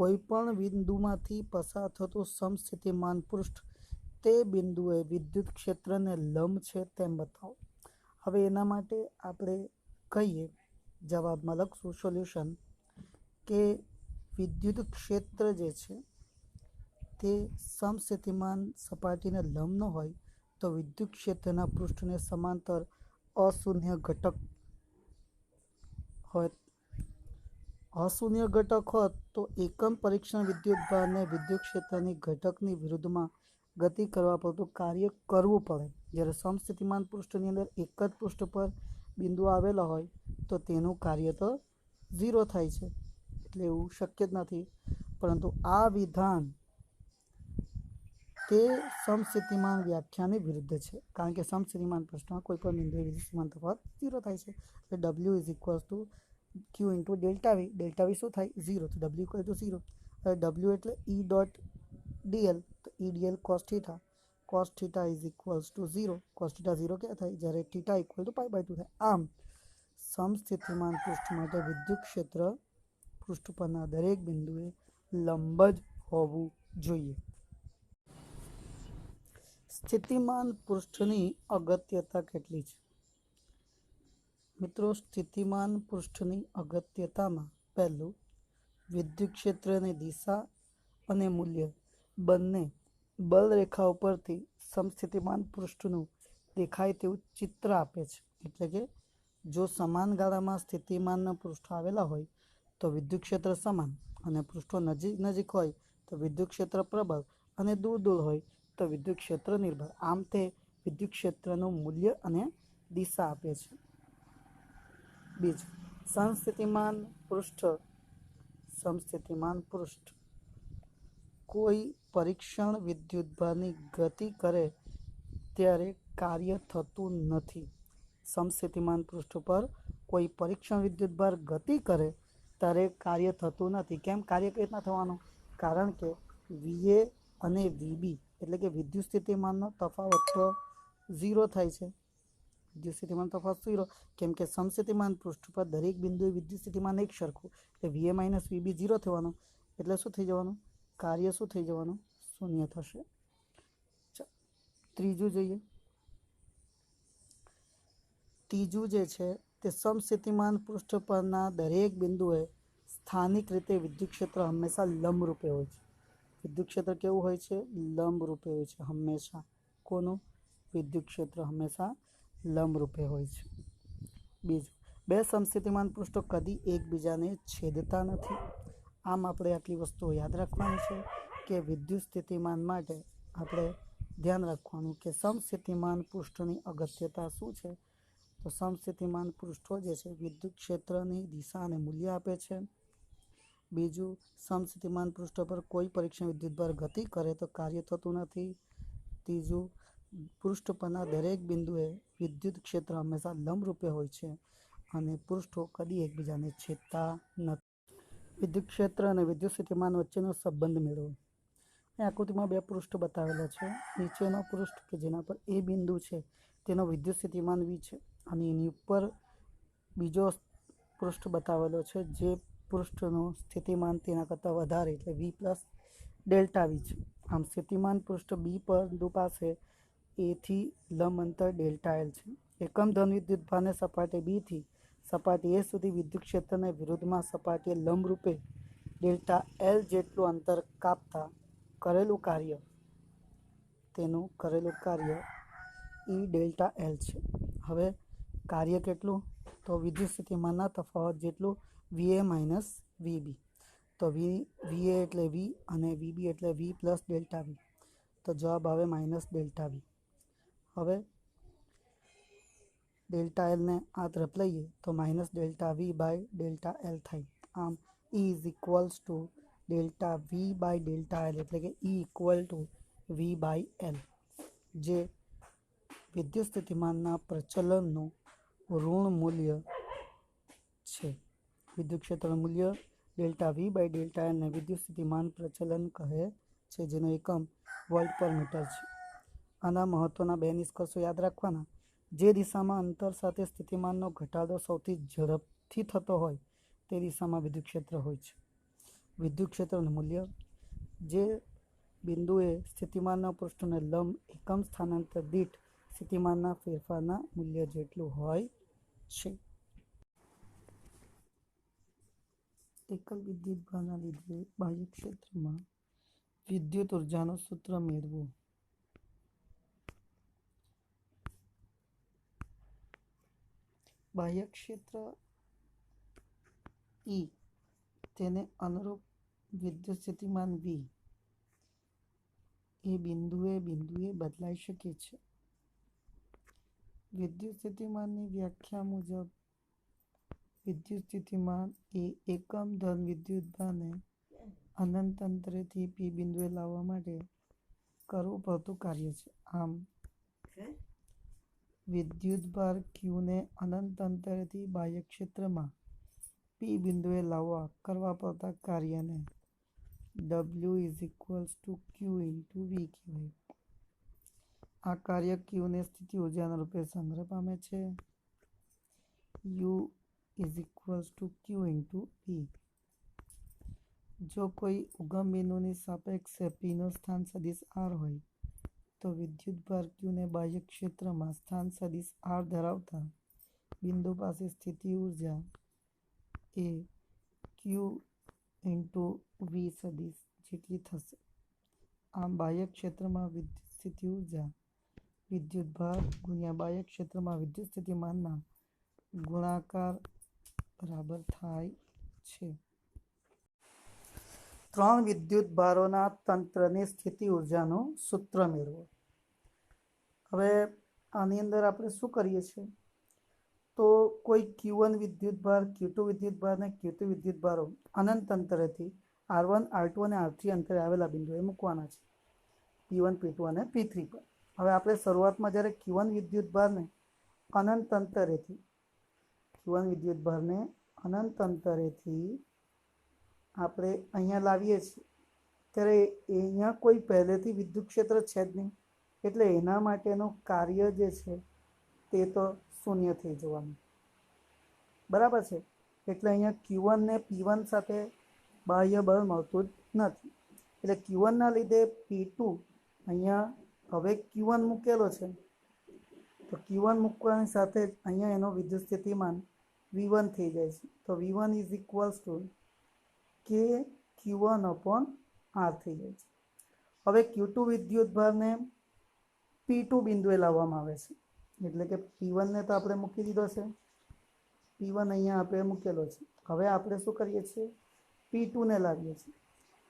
कोईपण बिंदुमांथी पसार थतुं समस्थितिमान पृष्ठ ते बिंदुए विद्युत क्षेत्रने लंब छे तेम बतावो। हवे एना माटे आपणे कहीए जवाबमां लखशुं सोल्यूशन के विद्युत क्षेत्र जे छे ते समस्थितिमान सपाटीने लंब न होय तो विद्युत क्षेत्रना पृष्ठने समांतर अशून्य घटक होय। अशून्य घटक होत तो एकम परीक्षण विद्युतभार ने विद्युत क्षेत्रनी घटकनी विरुद्धमां गति करवा परतुं कार्य करवुं पड़े। ज्यारे समस्थितिमान पृष्ठनी अंदर एक ज पृष्ठ पर बिंदु आवेला होय तो तेनुं कार्य तो 0 थाय छे, एटले एवुं शक्य ज नथी। परंतु आ विधान ते समस्थितिमान व्याख्यानी विरुद्ध है, कारण के समस्थितिमान पृष्ठ में कोईपण बिंदुए विद्युत तफावत 0 थाय छे। W is equals to Q into delta V. Delta V शू थाय 0, तो W इक्वल टू 0। W एटले E डॉट DL, तो E DL cos theta. cos theta is equals to 0। cos theta 0 क्या थाय ज्यारे थीटा इक्वल टू पाई/2 थाय। आम समस्थितिमान पृष्ठ माटे विद्युत क्षेत्र पृष्ठ परना दरेक बिंदुए लंब ज होवुं जोईए। स्थितिमान पृष्ठनी अगत्यता केटली छे? मित्रों, स्थितिमान पृष्ठनी अगत्यतामां पहेलुं विद्युत क्षेत्रनी दिशा अने मूल्य बंने बल रेखाओ परथी समस्थितिमान पृष्ठनुं देखाय तेवुं चित्र आपे छे। एटले के जो समान गाळामां स्थितिमानना पृष्ठो आवेला होय तो विद्युत क्षेत्र समान अने पृष्ठो नजीक नजीक होय तो विद्युत क्षेत्र प्रबल अने दूर दूर होय तो विद्युत क्षेत्र निर्बल। आम ते विद्युत क्षेत्रनुं मूल्य अने दिशा आपे छे। बीजું समस्थितिमान पृष्ठ कोई परीक्षण विद्युतभाરની गति करे त्यारे कार्य थतुं नथी। समस्थितिमान पृष्ठ पर कोई परीक्षण विद्युतभार गति करे त्यारे कार्य थतुं नथी। केम कार्य कई रीतना थवानुं? कारण के VA अने VB एटले के विद्युत स्थितिमाननो तफावत तो 0 थाय छे। विद्युत स्थितिमान तफावत 0 केम के समस्थितिमान पृष्ठ पर दरेक बिंदुए विद्युत स्थितिमान एक सरखुं એટલે VA माइनस VB 0 થવાનું એટલે શું થઈ જવાનું? કાર્ય શું થઈ જવાનું? શૂન્ય થશે। ત્રીજું જોઈએ। ત્રીજું જે છે તે સમસ્થિતિમાન પૃષ્ઠ પરના દરેક બિંદુએ સ્થાનિક રીતે વિદ્યુત ક્ષેત્ર હંમેશા લંબ રૂપે હોય છે। વિદ્યુત ક્ષેત્ર કેવું હોય છે? લંબ રૂપે હોય છે હંમેશા। કોનું? વિદ્યુત ક્ષેત્ર હંમેશા લંબ રૂપે હોય છે। બીજું, બે સમસ્થિતિમાન પૃષ્ઠો કદી એકબીજાને છેદતા નથી। આમ આપણે આટલી વસ્તુઓ યાદ રાખવાની છે કે વિદ્યુત સ્થિતિમાન માટે આપણે ધ્યાન રાખવાનું કે સમસ્થિતિમાન પૃષ્ઠની અગત્યતા શું છે। તો સમસ્થિતિમાન પૃષ્ઠો જે છે વિદ્યુત ક્ષેત્રની દિશા અને મૂલ્ય આપે છે। બીજું, સમસ્થિતિમાન પૃષ્ઠ પર કોઈ પરીક્ષણ વિદ્યુતભાર ગતિ કરે તો કાર્ય થતું નથી। ત્રીજું, પૃષ્ઠ પરના દરેક બિંદુએ વિદ્યુત ક્ષેત્ર હંમેશા લંબ રૂપે હોય છે અને પૃષ્ઠો કદી એકબીજાને છેદતા નથી। વિદ્યુત ક્ષેત્ર અને વિદ્યુત સ્થિતિમાન વચ્ચેનો સંબંધ મેળવો। અહીં આકૃતિમાં બે પૃષ્ઠ બતાવેલા છે। નીચેનો પૃષ્ઠ કે જેના પર એ બિંદુ છે તેનો વિદ્યુત સ્થિતિમાન V છે અને એની ઉપર બીજો પૃષ્ઠ બતાવેલો છે જે પૃષ્ઠનું સ્થિતિમાન તેના કરતાં વધારે એટલે V પ્લસ ડેલ્ટા V છે। આમ સ્થિતિમાન પૃષ્ઠ B બિંદુ પાસે એથી લંબ અંતર ડેલ્ટા L છે। એકમ ધન વિદ્યુતભારને સપાટી B થી સપાટી A સુધી વિદ્યુત ક્ષેત્રને વિરુદ્ધમાં સપાટીએ લંબ રૂપે ડેલ્ટા L જેટલું અંતર કાપતા કરેલું કાર્ય તેનું કરેલું કાર્ય E ડેલ્ટા L છે। હવે કાર્ય કેટલું? તો વિદ્યુત સ્થિતિમાનના તફાવત જેટલું VA માઇનસ VB। તો VA એટલે V અને VB એટલે V પ્લસ ડેલ્ટા V। તો જવાબ આવે માઇનસ ડેલ્ટા V। હવે डेल्टा एल ने आ तरफ लईए तो minus delta V by delta L थाय। आम E is equals to delta V by delta L एटले के E equal to V by L जे विद्युत स्थितिमानना प्रचलनનું ઋણ મૂલ્ય છે। વિદ્યુત ક્ષેત્રનું મૂલ્ય delta V by delta L ने विद्युत स्थितिमान प्रचलन કહે છે જેનો એકમ વોલ્ટ પર મીટર છે। આના મહત્વના બે નિષ્કર્ષો યાદ રાખવાના। જે દિશામાં અંતર સાથે સ્થિતિમાનનો ઘટાડો સૌથી ઝડપથી થતો હોય તે દિશામાં વિદ્યુત ક્ષેત્ર હોય છે। વિદ્યુત ક્ષેત્રનું મૂલ્ય જે બિંદુએ સ્થિતિમાનના પૃષ્ઠને લંબ એકમ સ્થાનાંતર દીઠ સ્થિતિમાનના ફેરફારના મૂલ્ય જેટલું હોય છે. એકલ વિદ્યુતભારના લીધે બાહ્ય ક્ષેત્રમાં વિદ્યુત ઉર્જાનું સૂત્ર મેળવો. બાહ્ય ક્ષેત્ર E તેને અનુરૂપ વિદ્યુત સ્થિતિમાન V એ બિંદુએ બદલાઈ શકે છે. વિદ્યુત સ્થિતિમાનની વ્યાખ્યા મુજબ વિદ્યુત સ્થિતિમાન એ એકમ ધન વિદ્યુતભારને અનંત અંતરેથી P બિંદુએ લાવવા માટે કરવું પડતું કાર્ય છે. આમ વિદ્યુતભાર Qને અનંત અંતરેથી બાહ્ય ક્ષેત્રમાં P બિંદુએ લાવવા કરવા પડતા કાર્યને W = Q × V કહેવાય. આ કાર્ય Qને સ્થિતિ ઉર્જાના રૂપે સંગ્રહ પામે છે. U = Q × V. જો કોઈ ઉગમ બિંદુની સાપેક્ષે Pનો સ્થાન સદિશ R હોય તો વિદ્યુતભાર Qને બાહ્ય ક્ષેત્રમાં સ્થાન સદિશ R ધરાવતા બિંદુ પાસે સ્થિતિ ઉર્જા એ Q × V સદિશ જેટલી થશે. આમ બાહ્ય ક્ષેત્રમાં વિદ્યુત સ્થિતિ ઉર્જા વિદ્યુતભાર × બાહ્ય ક્ષેત્રમાં વિદ્યુત સ્થિતિમાનના ગુણાકાર બરાબર થાય છે. 3 વિદ્યુતભારોના તંત્રની સ્થિતિ ઉર્જાનું સૂત્ર મેળવો. હવે આની અંદર આપણે શું કરીએ છીએ તો કોઈ Q1 વિદ્યુતભાર, Q2 વિદ્યુતભાર અને Q3 વિદ્યુતભારો અનંત અંતરેથી R1, R2 અને R3 અંતરે આવેલા બિંદુએ મૂકવાના છે. P1, P2 અને P3 પર. હવે આપણે શરૂઆતમાં જ્યારે Q1 વિદ્યુતભારને અનંત અંતરેથી આપણે અહીંયા લાવીએ છીએ ત્યારે અહીંયા કોઈ પહેલેથી વિદ્યુત ક્ષેત્ર છે જ નહીં, એટલે એના માટેનું કાર્ય જે છે તે તો શૂન્ય થઈ જવાનું. બરાબર છે. એટલે અહીંયા Q1 ને P1 સાથે બાહ્ય બળ મળતું જ નથી. એટલે Q1ના લીધે P2 અહીંયા હવે Q1 મૂકેલો છે તો Q1 મૂકવાની સાથે જ અહીંયા એનો વિદ્યુત સ્થિતિમાન V1 થઈ જાય છે. તો V1 = K Q1/R થઈ જાય છે. હવે Q2 વિદ્યુતભારને P2 બિંદુએ લાવવામાં આવે છે. એટલે કે P1ને તો આપણે મૂકી દીધો છે, P1 અહીંયા આપણે મૂકેલો છે. હવે આપણે શું કરીએ છીએ, P2ને લાવીએ છીએ.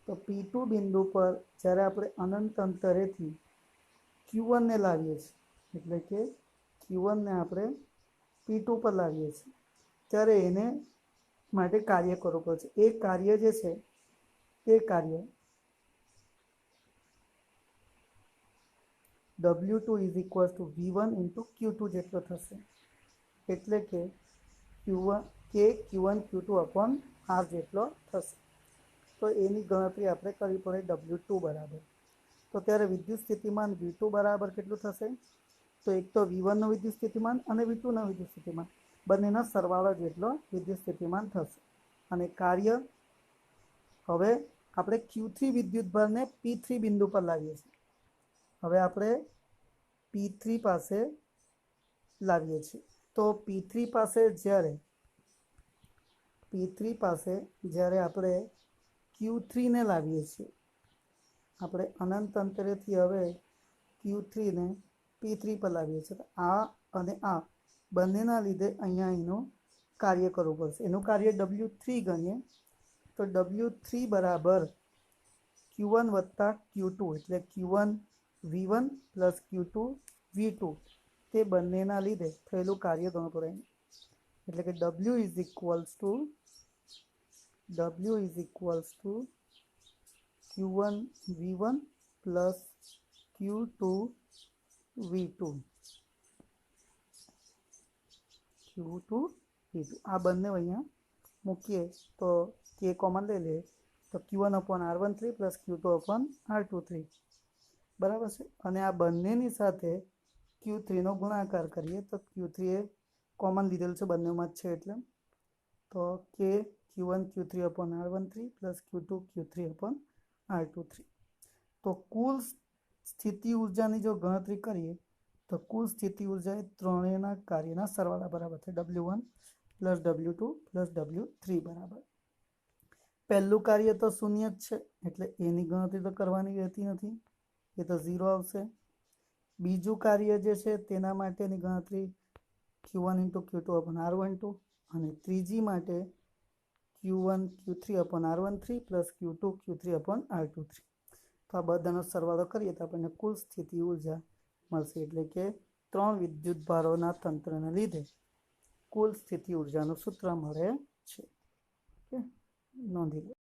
તો P2 બિંદુ પર જ્યારે આપણે અનંત અંતરેથી Q1ને લાવીએ છીએ, એટલે કે Q1ને આપણે P2 પર લાવીએ છીએ, ત્યારે એને માટે કાર્ય કરવું પડશે. એ કાર્ય જે છે તે કાર્ય W2 = V1 × Q2 જેટલો થશે. એટલે કે K Q1 Q2/R જેટલો થશે. તો એની ગણતરી આપણે કરવી પડે W2 બરાબર. તો ત્યારે વિદ્યુત સ્થિતિમાન V2 બરાબર કેટલું થશે તો એક તો V1નું વિદ્યુત સ્થિતિમાન અને V2નું વિદ્યુત સ્થિતિમાન બંનેના સરવાળા જેટલો વિદ્યુત સ્થિતિમાન થશે. અને કાર્ય હવે આપણે Q3 વિદ્યુતભારને P3 બિંદુ પર લાવીએ છીએ. હવે આપણે P3 પાસે લાવીએ છીએ. તો P3 પાસે જ્યારે આપણે Q3ને લાવીએ છીએ, આપણે અનંત અંતરેથી હવે Q3ને P3 પર લાવીએ છીએ. તો આ અને આ બંનેના લીધે અહીંયા એનું કાર્ય કરવું પડશે. એનું કાર્ય W3 ગણીએ તો W3 બરાબર Q1 + Q2 એટલે Q1 V1 + Q2 V2 તે બંનેના લીધે થયેલું કાર્ય ગણવું પડે. એટલે કે W = Q1 V1 + Q2 V2. આ બંને અહીંયા મૂકીએ તો K કોમન લઈ લે તો Q1/R13 + Q2/R23 બરાબર છે. અને આ બંનેની સાથે Q3નો ગુણાકાર કરીએ તો Q3 એ કોમન લીધેલ છે બંનેમાં જ છે એટલે તો કે Q1 Q3 upon R13 plus Q2 Q3 upon R23। तो कुल स्थिति ऊर्जाની જો ગણતરી કરીએ તો કુલ સ્થિતિ ઊર્જા એ ત્રણેયના કાર્યના સરવાળા બરાબર છે W1 plus W2 plus W3 બરાબર। પહેલું કાર્ય તો શૂન્ય જ છે એટલે એની ગણતરી તો કરવાની રહેતી નથી, એ તો 0 આવશે। બીજું કાર્ય જે છે તેના માટેની ગણતરી Q1 × Q2 अपॉन R12 અને ત્રીજી માટે Q1 Q3 upon R13 plus Q2 Q3 upon R23। तो आ बधानो सरवाळो करीए तो आपणे कुल स्थिति ऊर्जा मळशे, एटले के त्रण विद्युत भारोना तंत्रने लीधे कुल स्थिति ऊर्जानुं सूत्र मळे छे। नोंधी लो।